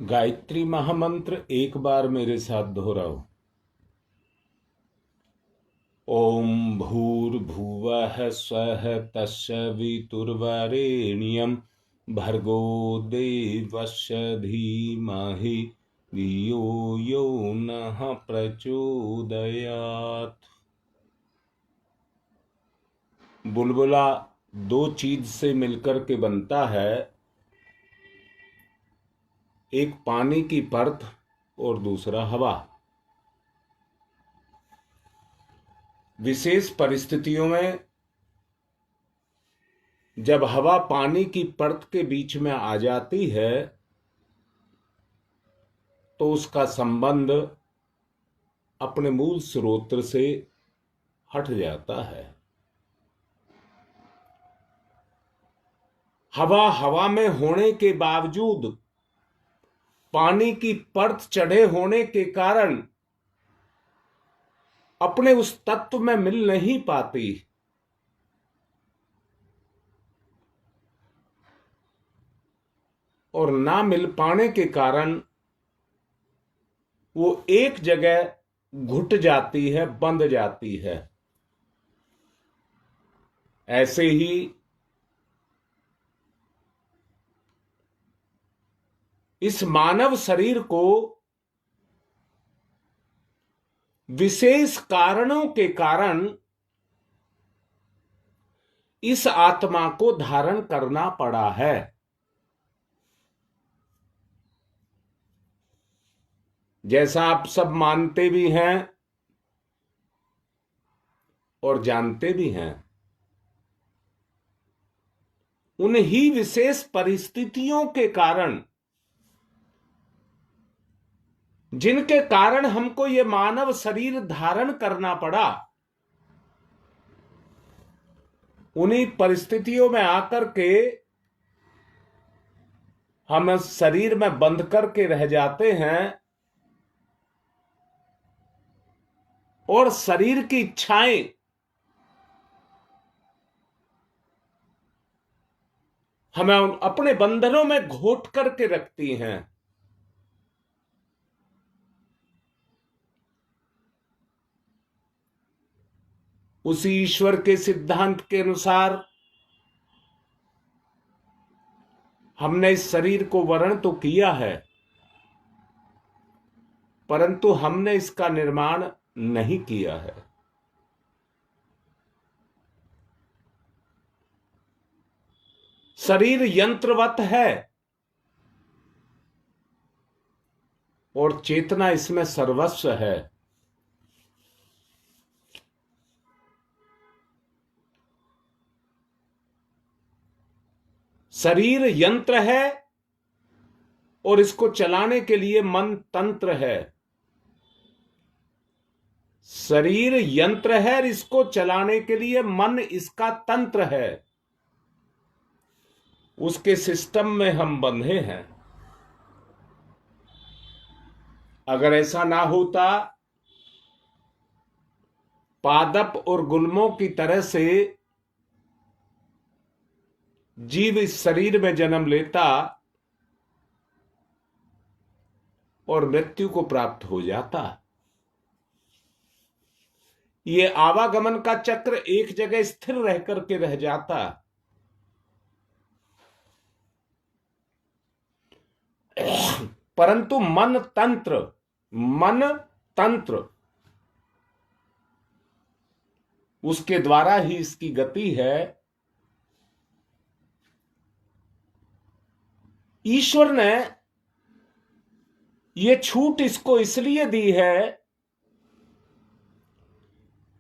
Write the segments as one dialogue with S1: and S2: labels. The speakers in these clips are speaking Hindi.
S1: गायत्री महामंत्र एक बार मेरे साथ दोहराओ। ओम भूर्भुवः स्वः तस्य वितुर्वरेण्यं भर्गो देवस्य धीमहि धियो यो नः प्रचोदयात्। बुलबुला दो चीज से मिलकर के बनता है, एक पानी की परत और दूसरा हवा। विशेष परिस्थितियों में जब हवा पानी की परत के बीच में आ जाती है तो उसका संबंध अपने मूल स्रोत से हट जाता है। हवा हवा में होने के बावजूद पानी की परत चढ़े होने के कारण अपने उस तत्व में मिल नहीं पाती। और ना मिल पाने के कारण वो एक जगह घुट जाती है, बंध जाती है। ऐसे ही इस मानव शरीर को विशेष कारणों के कारण इस आत्मा को धारण करना पड़ा है। जैसा आप सब मानते भी हैं और जानते भी हैं, उन्हीं विशेष परिस्थितियों के कारण, जिनके कारण हमको ये मानव शरीर धारण करना पड़ा, उन्हीं परिस्थितियों में आकर के हम शरीर में बंध करके रह जाते हैं और शरीर की इच्छाएं हमें अपने बंधनों में घोट करके रखती हैं। उसी ईश्वर के सिद्धांत के अनुसार हमने इस शरीर को वर्ण तो किया है, परंतु हमने इसका निर्माण नहीं किया है। शरीर यंत्रवत है और चेतना इसमें सर्वस्व है। शरीर यंत्र है और इसको चलाने के लिए मन तंत्र है। शरीर यंत्र है और इसको चलाने के लिए मन इसका तंत्र है। उसके सिस्टम में हम बंधे हैं। अगर ऐसा ना होता, पादप और गुल्मों की तरह से जीव इस शरीर में जन्म लेता और मृत्यु को प्राप्त हो जाता। ये आवागमन का चक्र एक जगह स्थिर रह करके रह जाता। परंतु मन तंत्र उसके द्वारा ही इसकी गति है। ईश्वर ने ये छूट इसको इसलिए दी है,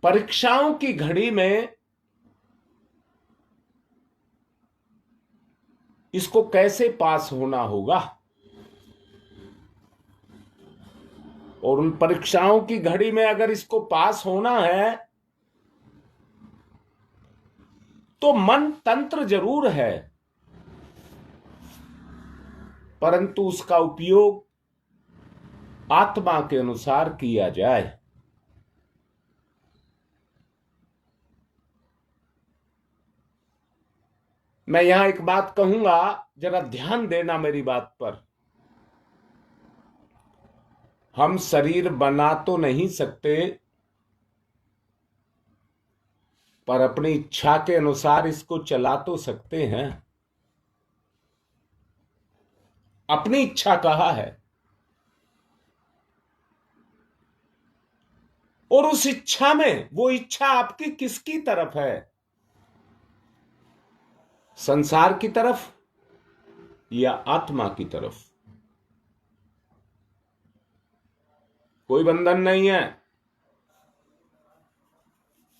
S1: परीक्षाओं की घड़ी में इसको कैसे पास होना होगा। और उन परीक्षाओं की घड़ी में अगर इसको पास होना है तो मन तंत्र जरूर है, परंतु उसका उपयोग आत्मा के अनुसार किया जाए। मैं यहां एक बात कहूंगा, जरा ध्यान देना मेरी बात पर। हम शरीर बना तो नहीं सकते, पर अपनी इच्छा के अनुसार इसको चला तो सकते हैं। अपनी इच्छा कहाँ है? और उस इच्छा में वो इच्छा आपकी किसकी तरफ है? संसार की तरफ या आत्मा की तरफ? कोई बंधन नहीं है।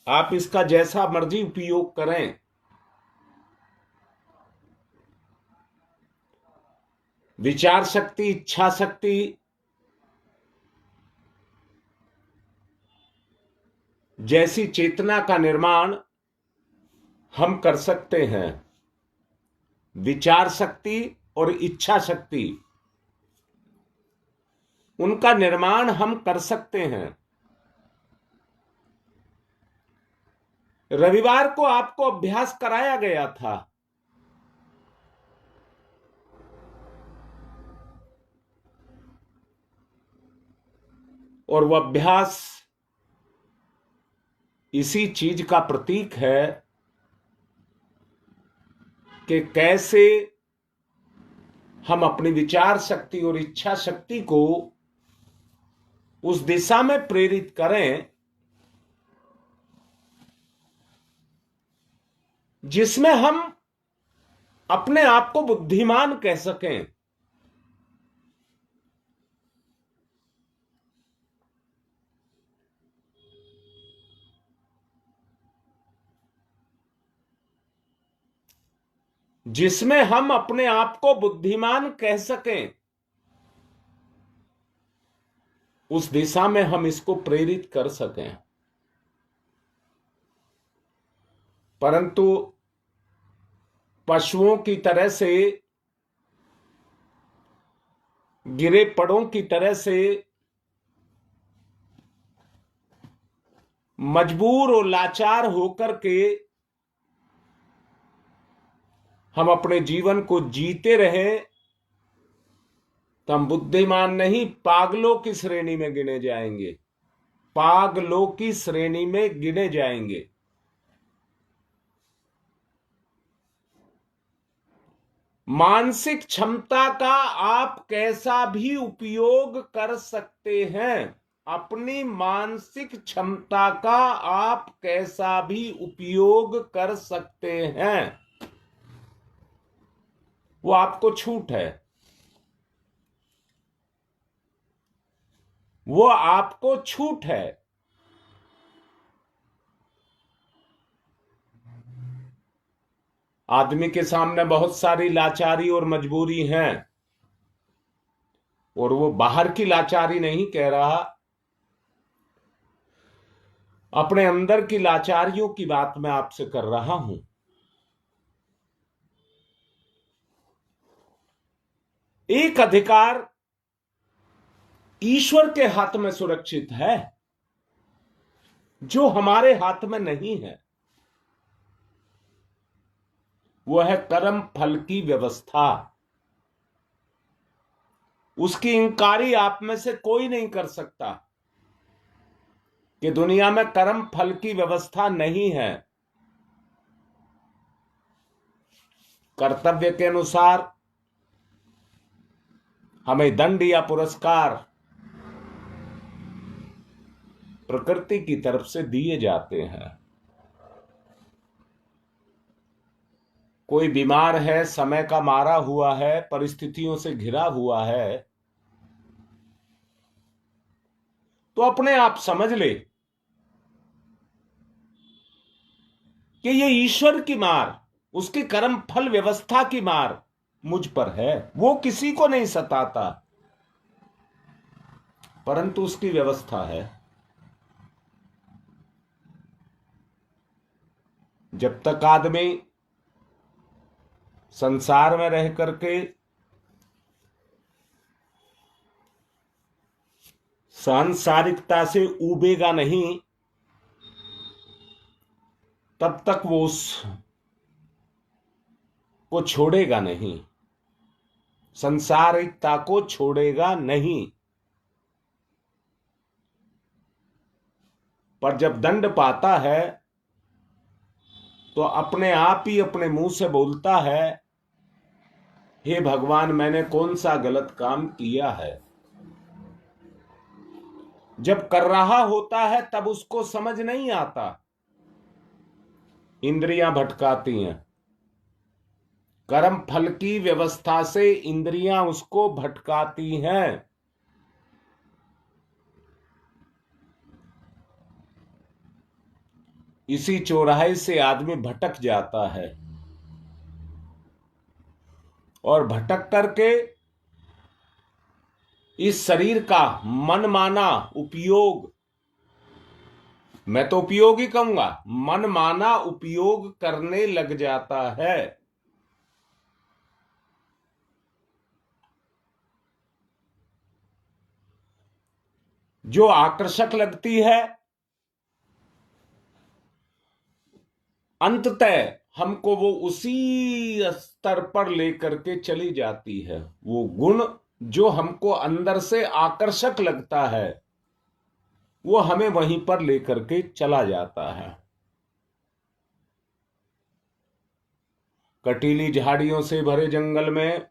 S1: आप इसका जैसा मर्जी उपयोग करें। विचार शक्ति, इच्छा शक्ति जैसी चेतना का निर्माण हम कर सकते हैं। विचार शक्ति और इच्छा शक्ति, उनका निर्माण हम कर सकते हैं। रविवार को आपको अभ्यास कराया गया था। और वह अभ्यास इसी चीज का प्रतीक है कि कैसे हम अपनी विचार शक्ति और इच्छा शक्ति को उस दिशा में प्रेरित करें जिसमें हम अपने आप को बुद्धिमान कह सकें। जिसमें हम अपने आप को बुद्धिमान कह सकें, उस दिशा में हम इसको प्रेरित कर सकें। परंतु पशुओं की तरह से, गिरे पड़ों की तरह से मजबूर और लाचार होकर के हम अपने जीवन को जीते रहे, तो हम बुद्धिमान नहीं, पागलों की श्रेणी में गिने जाएंगे। पागलों की श्रेणी में गिने जाएंगे। मानसिक क्षमता का आप कैसा भी उपयोग कर सकते हैं। अपनी मानसिक क्षमता का आप कैसा भी उपयोग कर सकते हैं, वो आपको छूट है। वो आपको छूट है। आदमी के सामने बहुत सारी लाचारी और मजबूरी है, और वो बाहर की लाचारी नहीं कह रहा, अपने अंदर की लाचारियों की बात मैं आपसे कर रहा हूं। एक अधिकार ईश्वर के हाथ में सुरक्षित है, जो हमारे हाथ में नहीं है। वो है कर्म फल की व्यवस्था। उसकी इंकारी आप में से कोई नहीं कर सकता कि दुनिया में कर्म फल की व्यवस्था नहीं है। कर्तव्य के अनुसार हमें दंड या पुरस्कार प्रकृति की तरफ से दिए जाते हैं। कोई बीमार है, समय का मारा हुआ है, परिस्थितियों से घिरा हुआ है, तो अपने आप समझ ले कि ये ईश्वर की मार, उसकी कर्म फल व्यवस्था की मार मुझ पर है। वो किसी को नहीं सताता, परंतु उसकी व्यवस्था है। जब तक आदमी संसार में रह करके सांसारिकता से उबेगा नहीं, तब तक वो उस को छोड़ेगा नहीं, संसारिकता को छोड़ेगा नहीं। पर जब दंड पाता है तो अपने आप ही अपने मुंह से बोलता है, हे भगवान, मैंने कौन सा गलत काम किया है। जब कर रहा होता है तब उसको समझ नहीं आता, इंद्रियां भटकाती हैं, कर्म फल की व्यवस्था से इंद्रियां उसको भटकाती हैं। इसी चौराहे से आदमी भटक जाता है और भटक करके इस शरीर का मनमाना उपयोग, मैं तो उपयोग ही कहूंगा, मनमाना उपयोग करने लग जाता है। जो आकर्षक लगती है अंततः हमको वो उसी स्तर पर लेकर के चली जाती है। वो गुण जो हमको अंदर से आकर्षक लगता है वो हमें वहीं पर लेकर के चला जाता है। कटीली झाड़ियों से भरे जंगल में,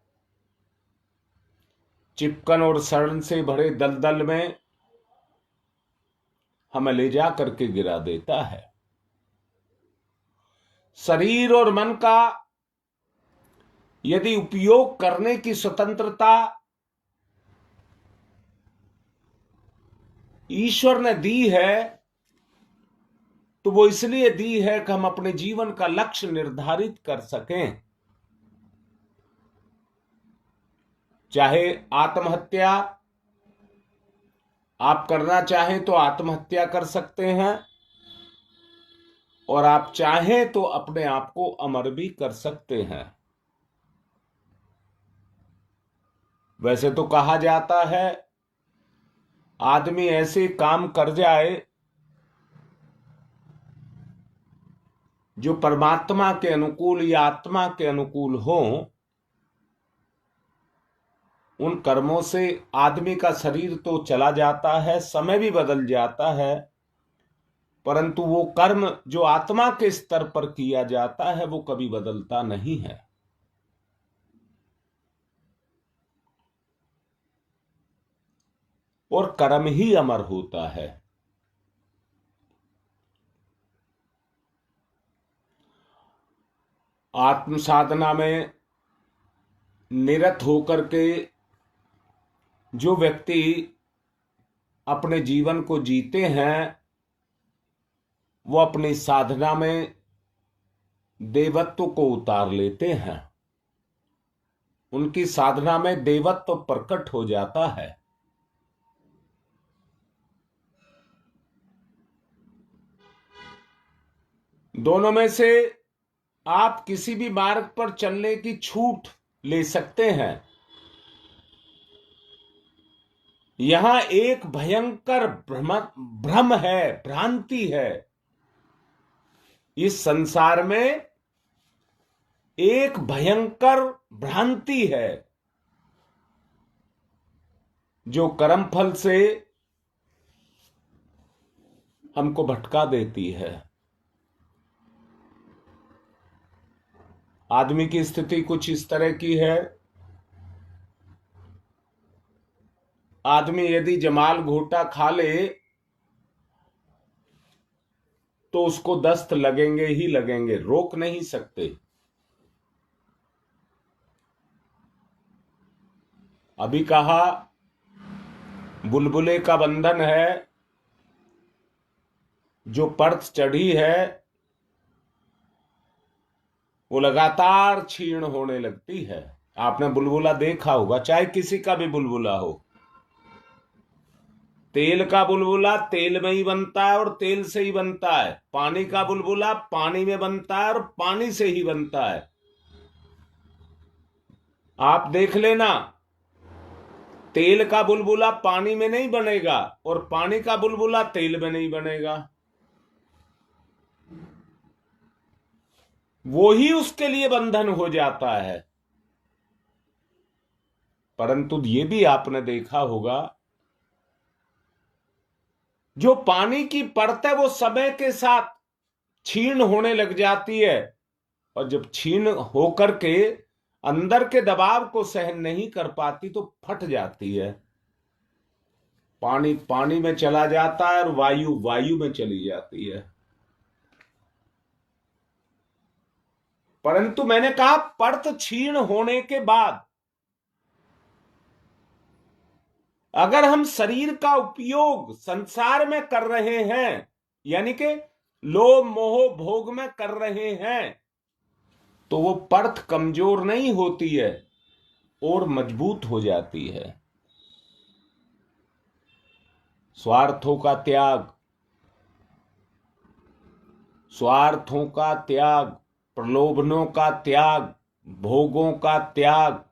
S1: चिपकन और सड़न से भरे दलदल में हमें ले जा करके गिरा देता है। शरीर और मन का यदि उपयोग करने की स्वतंत्रता ईश्वर ने दी है तो वो इसलिए दी है कि हम अपने जीवन का लक्ष्य निर्धारित कर सकें। चाहे आत्महत्या आप करना चाहें तो आत्महत्या कर सकते हैं, और आप चाहें तो अपने आप को अमर भी कर सकते हैं। वैसे तो कहा जाता है आदमी ऐसे काम कर जाए जो परमात्मा के अनुकूल या आत्मा के अनुकूल हो, उन कर्मों से आदमी का शरीर तो चला जाता है, समय भी बदल जाता है, परंतु वो कर्म जो आत्मा के स्तर पर किया जाता है वो कभी बदलता नहीं है। और कर्म ही अमर होता है। आत्म साधना में निरत होकर के जो व्यक्ति अपने जीवन को जीते हैं वो अपनी साधना में देवत्व को उतार लेते हैं। उनकी साधना में देवत्व प्रकट हो जाता है। दोनों में से आप किसी भी मार्ग पर चलने की छूट ले सकते हैं। यहां एक भयंकर भ्रम है, भ्रांति है। इस संसार में एक भयंकर भ्रांति है जो कर्मफल से हमको भटका देती है। आदमी की स्थिति कुछ इस तरह की है, आदमी यदि जमाल घोटा खा ले तो उसको दस्त लगेंगे ही लगेंगे, रोक नहीं सकते। अभी कहा बुलबुले का बंधन है, जो परत चढ़ी है वो लगातार क्षीण होने लगती है। आपने बुलबुला देखा होगा, चाहे किसी का भी बुलबुला हो। तेल का बुलबुला तेल में ही बनता है और तेल से ही बनता है। पानी का बुलबुला पानी में बनता है और पानी से ही बनता है। आप देख लेना, तेल का बुलबुला पानी में नहीं बनेगा और पानी का बुलबुला तेल में नहीं बनेगा। वो ही उसके लिए बंधन हो जाता है। परंतु ये भी आपने देखा होगा, जो पानी की परत है वो समय के साथ क्षीण होने लग जाती है, और जब क्षीण होकर के अंदर के दबाव को सहन नहीं कर पाती तो फट जाती है। पानी पानी में चला जाता है और वायु वायु में चली जाती है। परंतु मैंने कहा परत क्षीण होने के बाद अगर हम शरीर का उपयोग संसार में कर रहे हैं, यानी कि लोभ मोह भोग में कर रहे हैं, तो वो परत कमजोर नहीं होती है और मजबूत हो जाती है। स्वार्थों का त्याग, स्वार्थों का त्याग, प्रलोभनों का त्याग, भोगों का त्याग,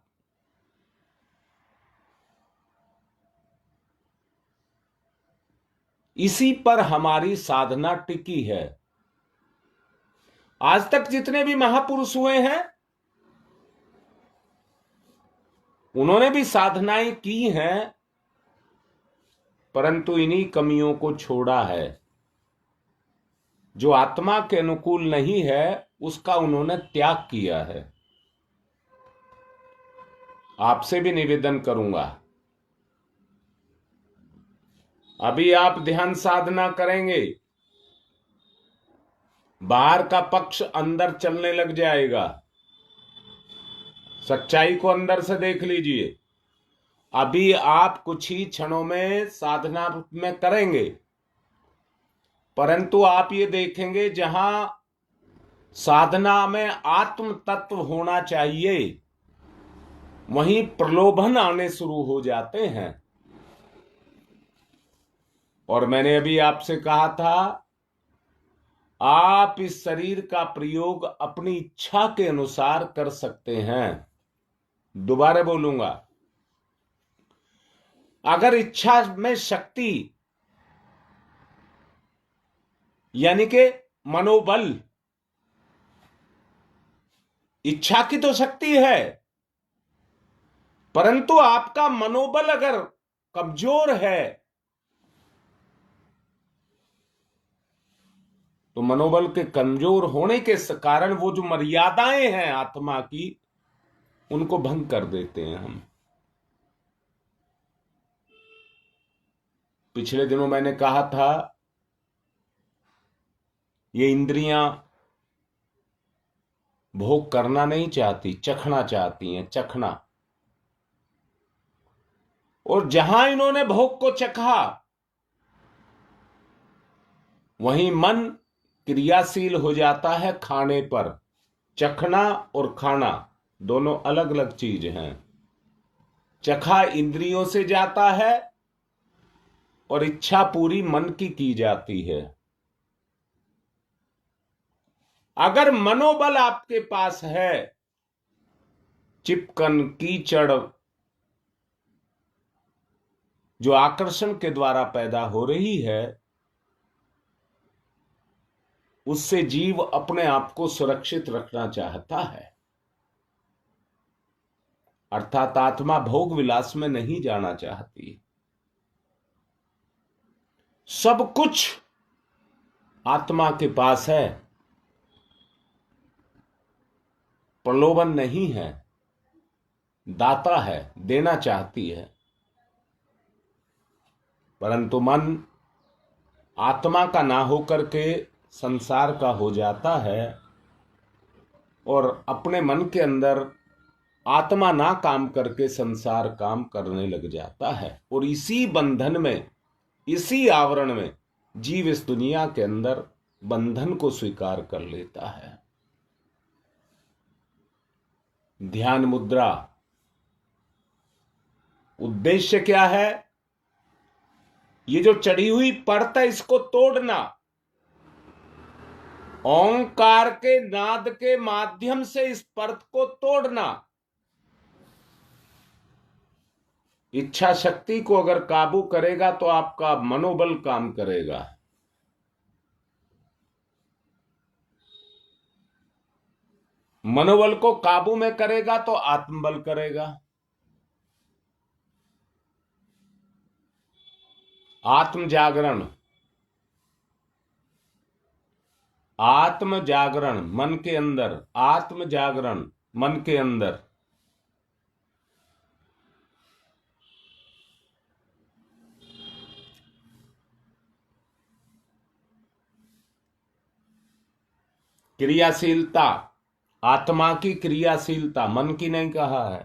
S1: इसी पर हमारी साधना टिकी है। आज तक जितने भी महापुरुष हुए हैं उन्होंने भी साधनाएं की हैं, परंतु इन्हीं कमियों को छोड़ा है। जो आत्मा के अनुकूल नहीं है उसका उन्होंने त्याग किया है। आपसे भी निवेदन करूंगा, अभी आप ध्यान साधना करेंगे, बाहर का पक्ष अंदर चलने लग जाएगा। सच्चाई को अंदर से देख लीजिए। अभी आप कुछ ही क्षणों में साधना में करेंगे, परंतु आप ये देखेंगे जहां साधना में आत्म तत्व होना चाहिए वहीं प्रलोभन आने शुरू हो जाते हैं। और मैंने अभी आपसे कहा था आप इस शरीर का प्रयोग अपनी इच्छा के अनुसार कर सकते हैं। दोबारा बोलूंगा, अगर इच्छा में शक्ति यानी कि मनोबल, इच्छा की तो शक्ति है, परंतु आपका मनोबल अगर कमजोर है तो मनोबल के कमजोर होने के कारण वो जो मर्यादाएं हैं आत्मा की उनको भंग कर देते हैं हम। पिछले दिनों मैंने कहा था ये इंद्रियां भोग करना नहीं चाहती, चखना चाहती हैं, चखना। और जहां इन्होंने भोग को चखा वहीं मन क्रियाशील हो जाता है खाने पर। चखना और खाना दोनों अलग अलग चीज हैं। चखा इंद्रियों से जाता है और इच्छा पूरी मन की जाती है। अगर मनोबल आपके पास है, चिपकन कीचड़ जो आकर्षण के द्वारा पैदा हो रही है उससे जीव अपने आप को सुरक्षित रखना चाहता है, अर्थात आत्मा भोग विलास में नहीं जाना चाहती। सब कुछ आत्मा के पास है, प्रलोभन नहीं है, दाता है, देना चाहती है, परंतु मन आत्मा का ना होकर के संसार का हो जाता है और अपने मन के अंदर आत्मा ना काम करके संसार काम करने लग जाता है। और इसी बंधन में, इसी आवरण में जीव इस दुनिया के अंदर बंधन को स्वीकार कर लेता है। ध्यान मुद्रा उद्देश्य क्या है? ये जो चढ़ी हुई परत है इसको तोड़ना, ओंकार के नाद के माध्यम से इस परत को तोड़ना। इच्छा शक्ति को अगर काबू करेगा तो आपका मनोबल काम करेगा। मनोबल को काबू में करेगा तो आत्मबल करेगा। आत्म जागरण, आत्म जागरण मन के अंदर, आत्म जागरण मन के अंदर। क्रियाशीलता, आत्मा की क्रियाशीलता, मन की नहीं कहा है।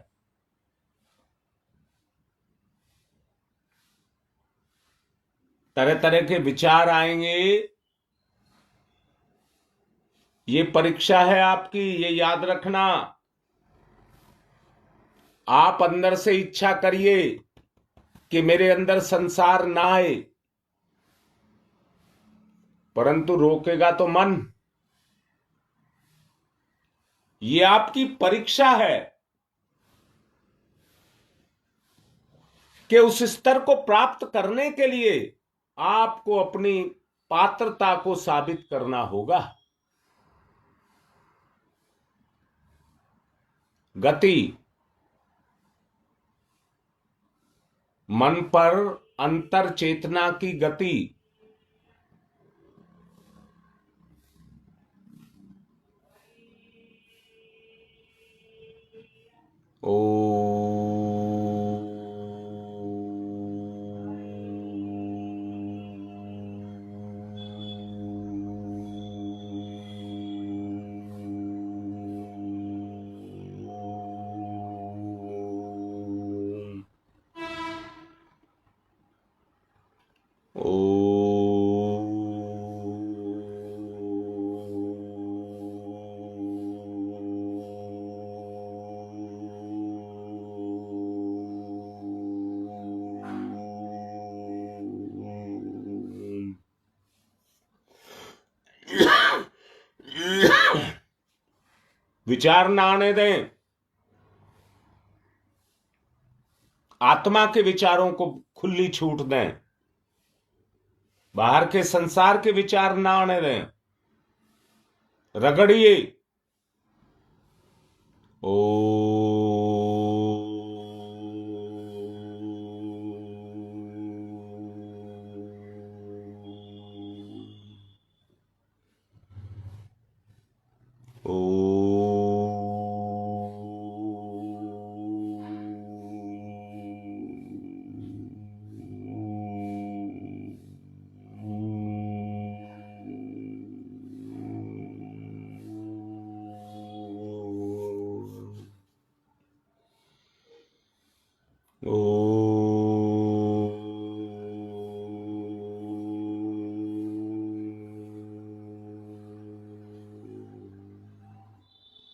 S1: तरह तरह के विचार आएंगे। ये परीक्षा है आपकी, ये याद रखना। आप अंदर से इच्छा करिए कि मेरे अंदर संसार ना आए, परंतु रोकेगा तो मन। ये आपकी परीक्षा है कि उस स्तर को प्राप्त करने के लिए आपको अपनी पात्रता को साबित करना होगा। गति, मन पर अंतर चेतना की गति। ओ विचार ना आने दें। आत्मा के विचारों को खुली छूट दें। बाहर के संसार के विचार ना आने दें। रगड़िए। ओ ओ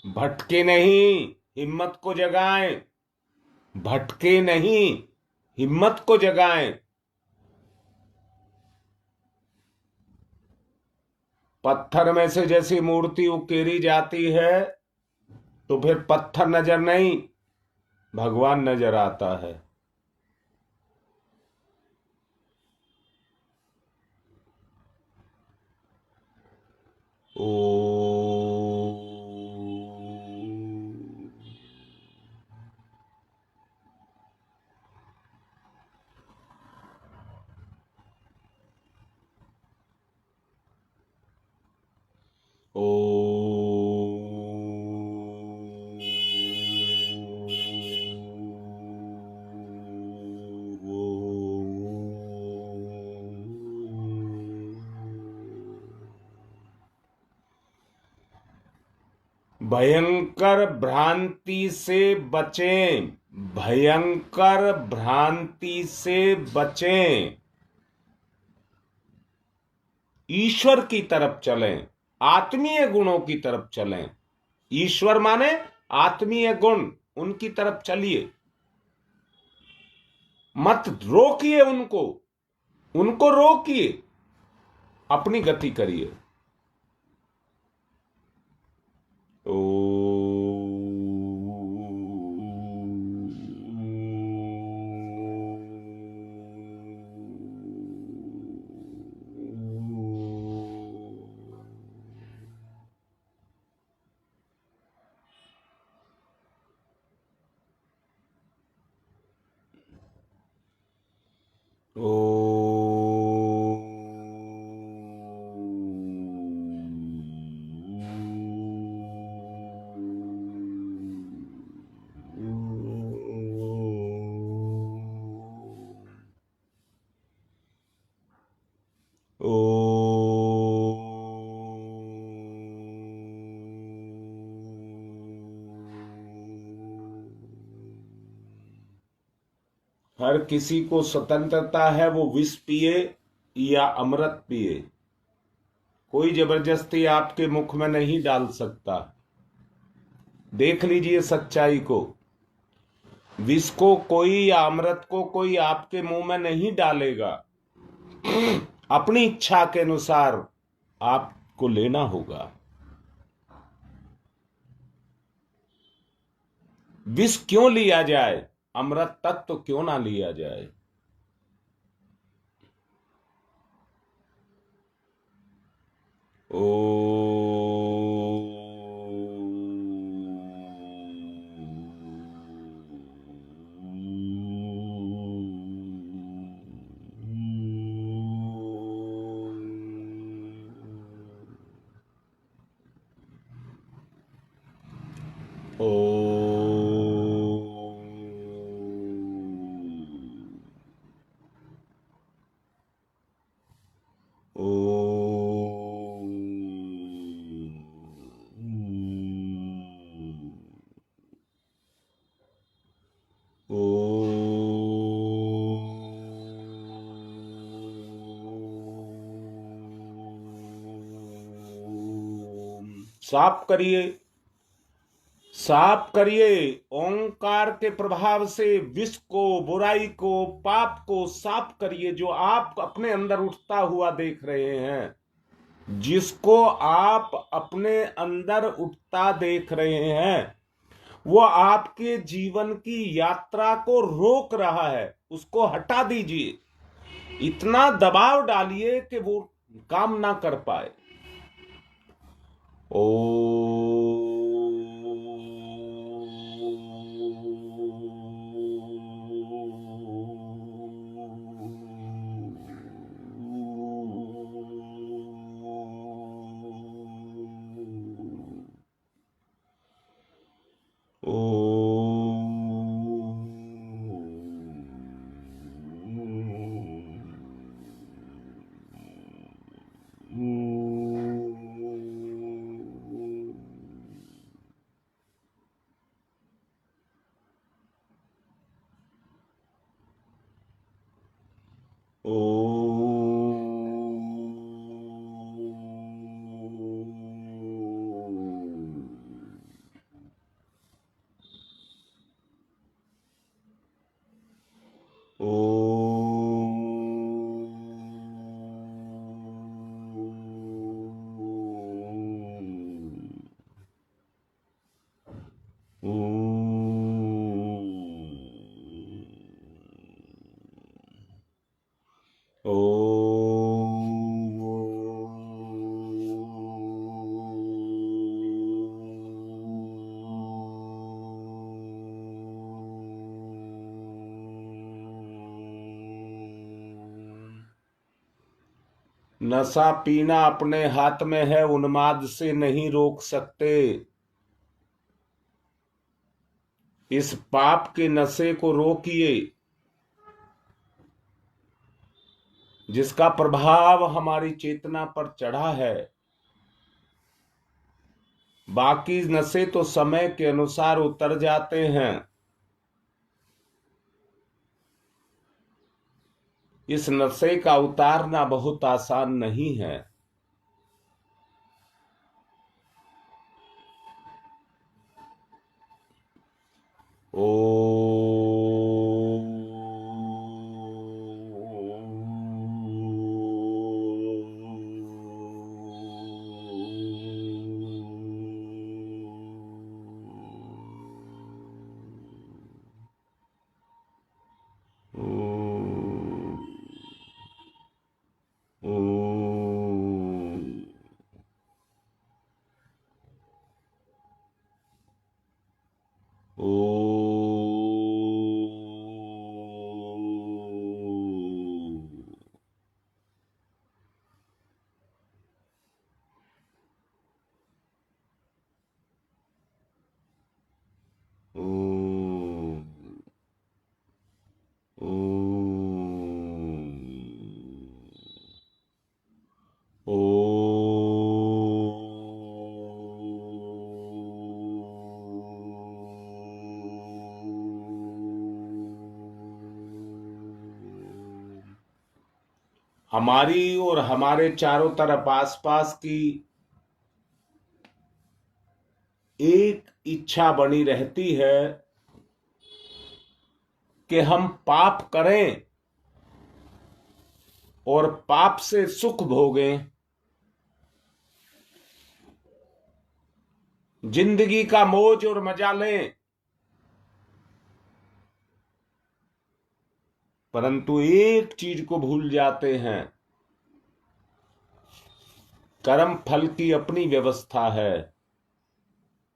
S1: भटके नहीं, हिम्मत को जगाएं। भटके नहीं, हिम्मत को जगाएं। पत्थर में से जैसी मूर्ति उकेरी जाती है तो फिर पत्थर नजर नहीं, भगवान नजर आता है। ओ ओ भयंकर भ्रांति से बचें, भयंकर भ्रांति से बचें। ईश्वर की तरफ चलें, आत्मीय गुणों की तरफ चलें। ईश्वर माने आत्मीय गुण, उनकी तरफ चलिए। मत रोकिए उनको, उनको रोकिए, अपनी गति करिए। ओ ओ हर किसी को स्वतंत्रता है वो विष पिए या अमृत पिए। कोई जबरदस्ती आपके मुख में नहीं डाल सकता। देख लीजिए सच्चाई को। विष को कोई या अमृत को कोई आपके मुंह में नहीं डालेगा। अपनी इच्छा के अनुसार आपको लेना होगा। विष क्यों लिया जाए, अमृत तत्व क्यों ना लिया जाए। ओ साफ करिए, साफ करिए। ओंकार के प्रभाव से विष को, बुराई को, पाप को साफ करिए। जो आप अपने अंदर उठता हुआ देख रहे हैं, जिसको आप अपने अंदर उठता देख रहे हैं, वो आपके जीवन की यात्रा को रोक रहा है। उसको हटा दीजिए। इतना दबाव डालिए कि वो काम ना कर पाए। ओ नशा पीना अपने हाथ में है, उन्माद से नहीं रोक सकते। इस पाप के नशे को रोकिए, जिसका प्रभाव हमारी चेतना पर चढ़ा है। बाकी नशे तो समय के अनुसार उतर जाते हैं। इस नशे का उतारना बहुत आसान नहीं है। ओ हमारी और हमारे चारों तरफ आसपास की एक इच्छा बनी रहती है कि हम पाप करें और पाप से सुख भोगें, जिंदगी का मौज और मजा लें। परंतु एक चीज को भूल जाते हैं, कर्म फल की अपनी व्यवस्था है,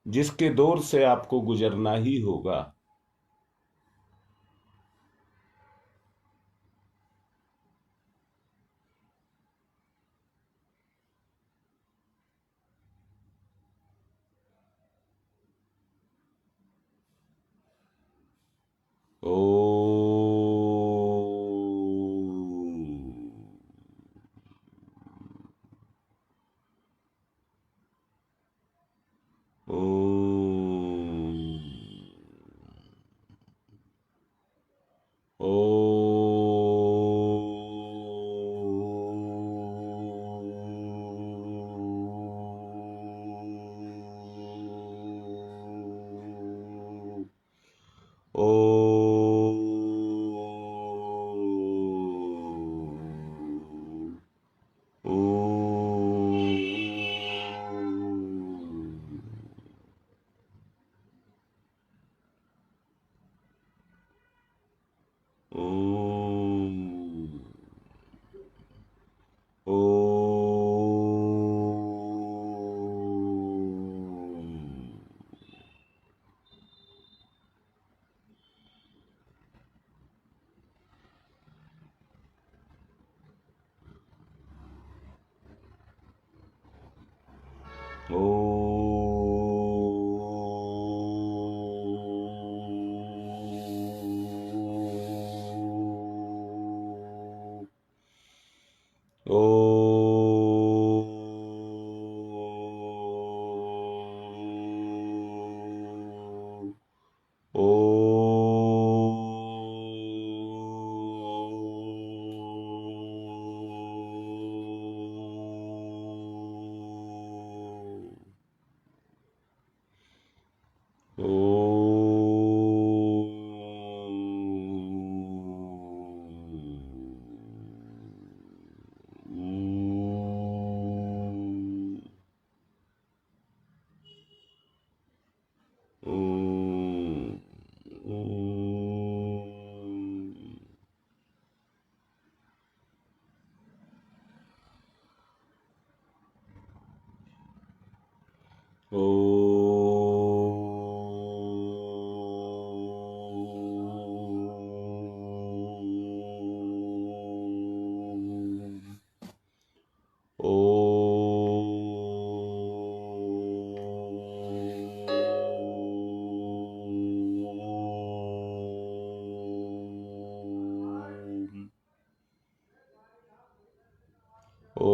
S1: जिसके दौर से आपको गुजरना ही होगा। ओ ओ ओ ओ ओ ओ ओ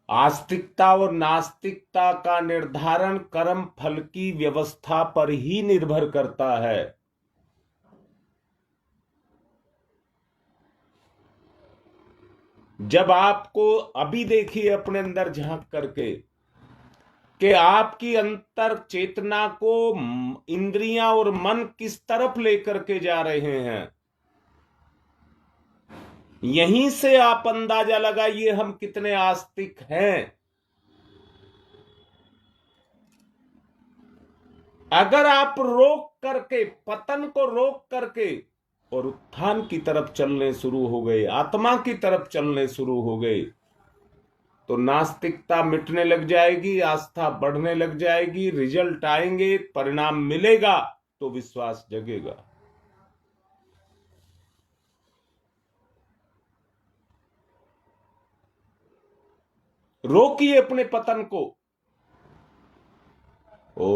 S1: आस्तिकता और नास्तिकता का निर्धारण कर्म फल की व्यवस्था पर ही निर्भर करता है। जब आपको अभी देखिए अपने अंदर झांक करके कि आपकी अंतर चेतना को इंद्रियां और मन किस तरफ लेकर के जा रहे हैं, यहीं से आप अंदाजा लगाइए हम कितने आस्तिक हैं। अगर आप रोक करके, पतन को रोक करके और उत्थान की तरफ चलने शुरू हो गए, आत्मा की तरफ चलने शुरू हो गए, तो नास्तिकता मिटने लग जाएगी, आस्था बढ़ने लग जाएगी, रिजल्ट आएंगे, परिणाम मिलेगा तो विश्वास जगेगा। रोकिए अपने पतन को। ओ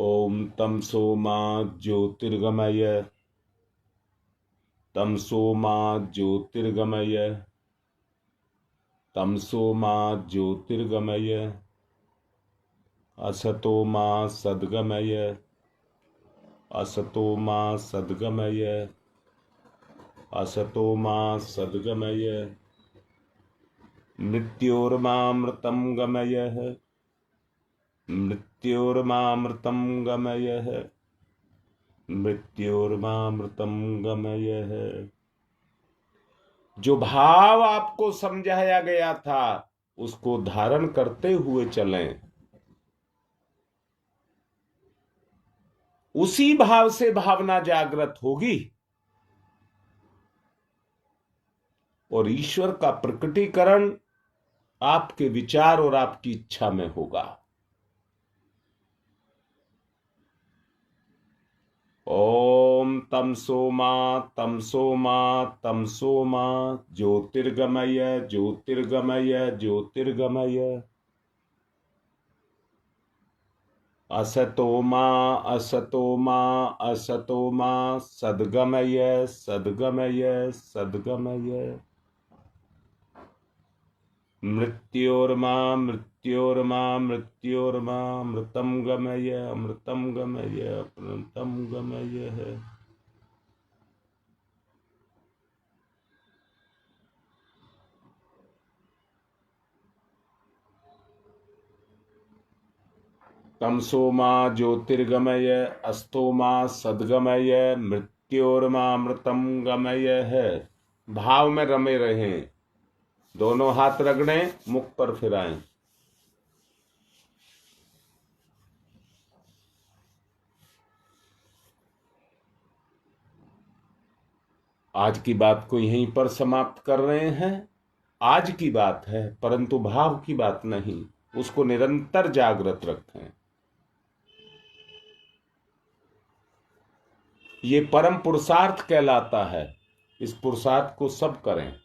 S1: ओम तमसो मा ज्योतिर्गमय, तमसो मा ज्योतिर्गमय, तमसो मा ज्योतिर्गमय, असतो मा सद्गमय, असतो मा सद्गमय, असतो मा सद्गमय, मृत्योर्मामृतं गमयः, मृत्योर्मामृतं गमयः, मृत्योर्मामृतं गमयः। जो भाव आपको समझाया गया था उसको धारण करते हुए चलें। उसी भाव से भावना जागृत होगी और ईश्वर का प्रकटीकरण आपके विचार और आपकी इच्छा में होगा। ओम तमसो मा तमसो मा तमसो मा ज्योतिर्गमय ज्योतिर्गमय ज्योतिर्गमय, असतो मा असतो मा असतो मा सद्गमय सद्गमय सद्गमय, मृत्योर्मा मृत्योर्मा मृत्योर्मा अमृतं गमय अमृतं गमय अमृतं गमय। तमसो मा ज्योतिर्गमय, अस्तो मा सद्गमय, मृत्योर्मा अमृतं गमय है। भाव में रमे रहें। दोनों हाथ रगड़े, मुख पर फिराएं। आज की बात को यहीं पर समाप्त कर रहे हैं। आज की बात है परंतु भाव की बात नहीं, उसको निरंतर जागृत रखें। ये परम पुरुषार्थ कहलाता है। इस पुरुषार्थ को सब करें।